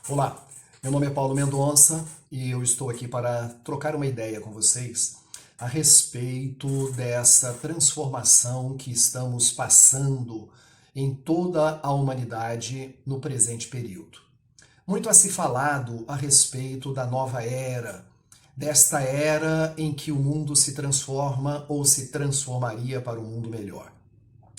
Olá, meu nome é Paulo Mendonça e eu estou aqui para trocar uma ideia com vocês a respeito dessa transformação que estamos passando em toda a humanidade no presente período. Muito a se falado a respeito da nova era, desta era em que o mundo se transforma ou se transformaria para um mundo melhor.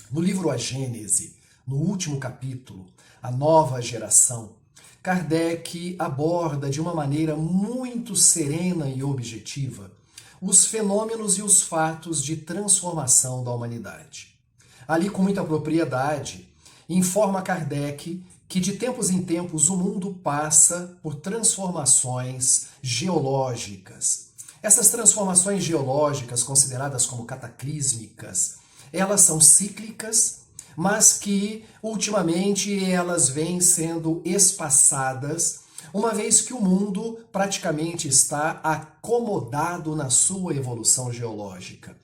No livro A Gênese, no último capítulo, A Nova Geração, Kardec aborda de uma maneira muito serena e objetiva os fenômenos e os fatos de transformação da humanidade. Ali, com muita propriedade, informa Kardec que de tempos em tempos o mundo passa por transformações geológicas. Essas transformações geológicas, consideradas como cataclísmicas, elas são cíclicas, mas que ultimamente elas vêm sendo espaçadas, uma vez que o mundo praticamente está acomodado na sua evolução geológica.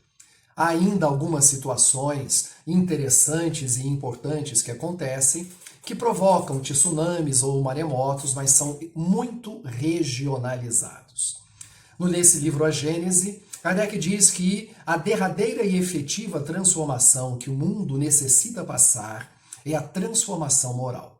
Há ainda algumas situações interessantes e importantes que acontecem, que provocam tsunamis ou maremotos, mas são muito regionalizados. Nesse livro A Gênese, Kardec diz que a derradeira e efetiva transformação que o mundo necessita passar é a transformação moral.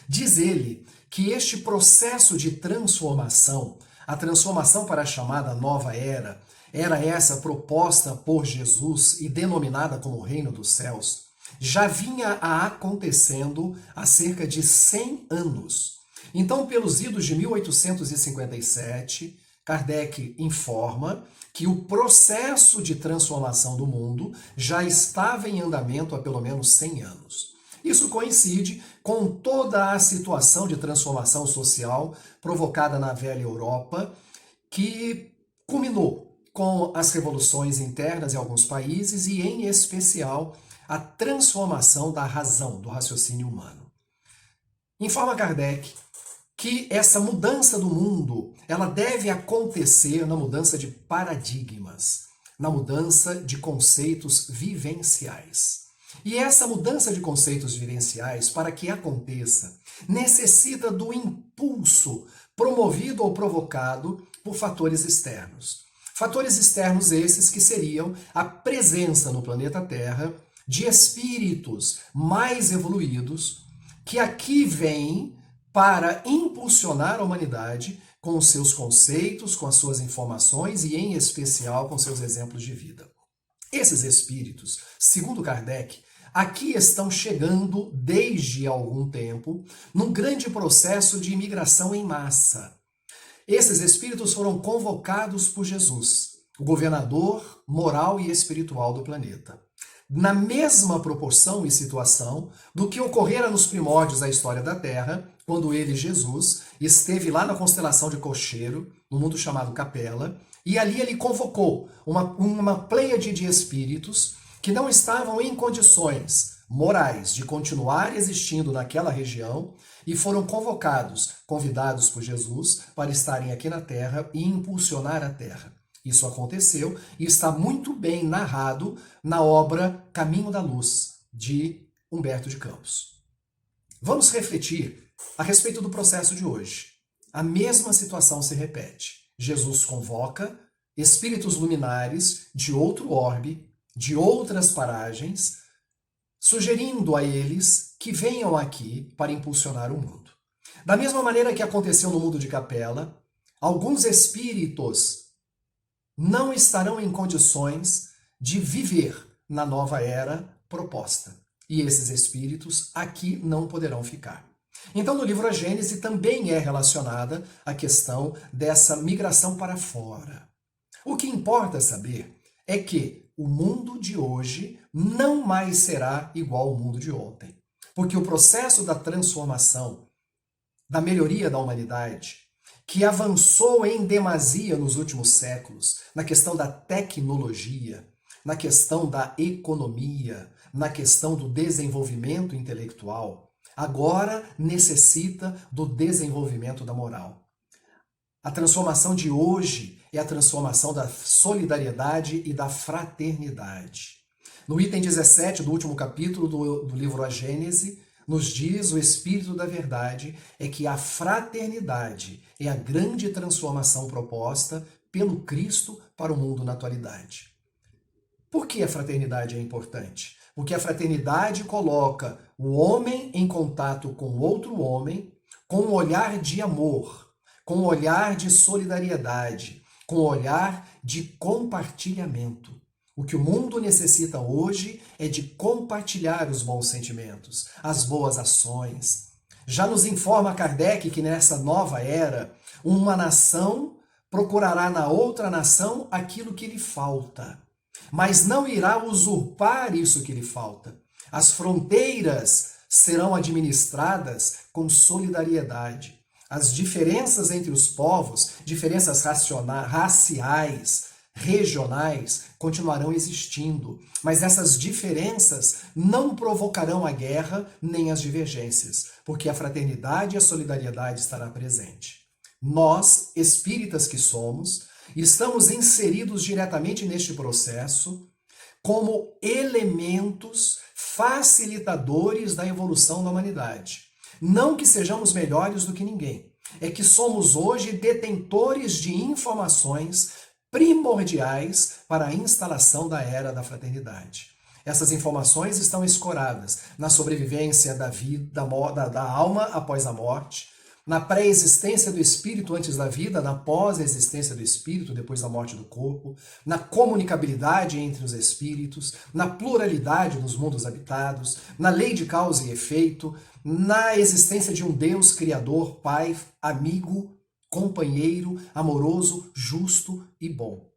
Diz ele que este processo de transformação, a transformação para a chamada nova era essa proposta por Jesus e denominada como Reino dos Céus, já vinha acontecendo há cerca de 100 anos. Então, pelos idos de 1857, Kardec informa que o processo de transformação do mundo já estava em andamento há pelo menos 100 anos. Isso coincide com toda a situação de transformação social provocada na velha Europa, que culminou com as revoluções internas em alguns países e, em especial, a transformação da razão, do raciocínio humano. Informa Kardec que essa mudança do mundo, ela deve acontecer na mudança de paradigmas, na mudança de conceitos vivenciais. E essa mudança de conceitos vivenciais, para que aconteça, necessita do impulso promovido ou provocado por fatores externos. Fatores externos esses que seriam a presença no planeta Terra de espíritos mais evoluídos que aqui vêm para impulsionar a humanidade com os seus conceitos, com as suas informações e, em especial, com seus exemplos de vida. Esses espíritos, segundo Kardec, aqui estão chegando desde algum tempo num grande processo de imigração em massa. Esses espíritos foram convocados por Jesus, o governador moral e espiritual do planeta, na mesma proporção e situação do que ocorrera nos primórdios da história da Terra, quando ele, Jesus, esteve lá na constelação de Cocheiro, no mundo chamado Capela, e ali ele convocou uma pleiade de espíritos que não estavam em condições morais de continuar existindo naquela região e foram convidados por Jesus para estarem aqui na Terra e impulsionar a Terra. Isso aconteceu e está muito bem narrado na obra Caminho da Luz, de Humberto de Campos. Vamos refletir a respeito do processo de hoje. A mesma situação se repete. Jesus convoca espíritos luminares de outro orbe, de outras paragens, sugerindo a eles que venham aqui para impulsionar o mundo. Da mesma maneira que aconteceu no mundo de Capela, alguns espíritos não estarão em condições de viver na nova era proposta. E esses espíritos aqui não poderão ficar. Então, no livro A Gênese também é relacionada a questão dessa migração para fora. O que importa saber é que o mundo de hoje não mais será igual ao mundo de ontem. Porque o processo da transformação, da melhoria da humanidade, que avançou em demasia nos últimos séculos, na questão da tecnologia, na questão da economia, na questão do desenvolvimento intelectual, agora necessita do desenvolvimento da moral. A transformação de hoje é a transformação da solidariedade e da fraternidade. No item 17 do último capítulo do livro A Gênese, nos diz o Espírito da Verdade é que a fraternidade é a grande transformação proposta pelo Cristo para o mundo na atualidade. Por que a fraternidade é importante? Porque a fraternidade coloca o homem em contato com outro homem com um olhar de amor, com um olhar de solidariedade, com um olhar de compartilhamento. O que o mundo necessita hoje é de compartilhar os bons sentimentos, as boas ações. Já nos informa Kardec que nessa nova era, uma nação procurará na outra nação aquilo que lhe falta, mas não irá usurpar isso que lhe falta. As fronteiras serão administradas com solidariedade. As diferenças entre os povos, diferenças raciais, regionais, continuarão existindo, mas essas diferenças não provocarão a guerra nem as divergências, porque a fraternidade e a solidariedade estará presente. Nós, espíritas que somos, estamos inseridos diretamente neste processo como elementos facilitadores da evolução da humanidade. Não que sejamos melhores do que ninguém, é que somos hoje detentores de informações primordiais para a instalação da era da fraternidade. Essas informações estão escoradas na sobrevivência da vida, da alma após a morte, na pré-existência do espírito antes da vida, na pós-existência do espírito depois da morte do corpo, na comunicabilidade entre os espíritos, na pluralidade dos mundos habitados, na lei de causa e efeito, na existência de um Deus criador, Pai, amigo, companheiro, amoroso, justo e bom.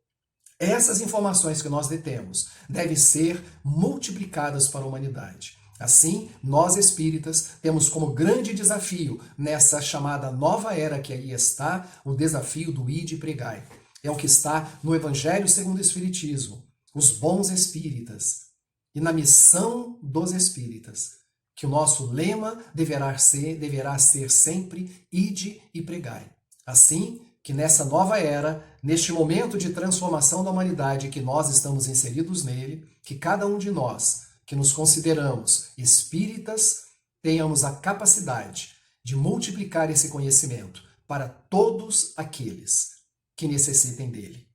Essas informações que nós detemos devem ser multiplicadas para a humanidade. Assim, nós espíritas temos como grande desafio, nessa chamada nova era que aí está, o desafio do ide e pregai. É o que está no Evangelho segundo o Espiritismo, os bons espíritas. E na missão dos espíritas, que o nosso lema deverá ser sempre ide e pregai. Assim, que nessa nova era, neste momento de transformação da humanidade que nós estamos inseridos nele, que cada um de nós que nos consideramos espíritas, tenhamos a capacidade de multiplicar esse conhecimento para todos aqueles que necessitem dele.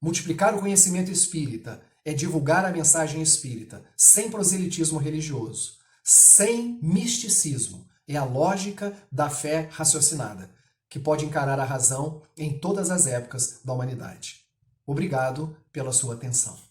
Multiplicar o conhecimento espírita é divulgar a mensagem espírita sem proselitismo religioso, sem misticismo. É a lógica da fé raciocinada, que pode encarar a razão em todas as épocas da humanidade. Obrigado pela sua atenção.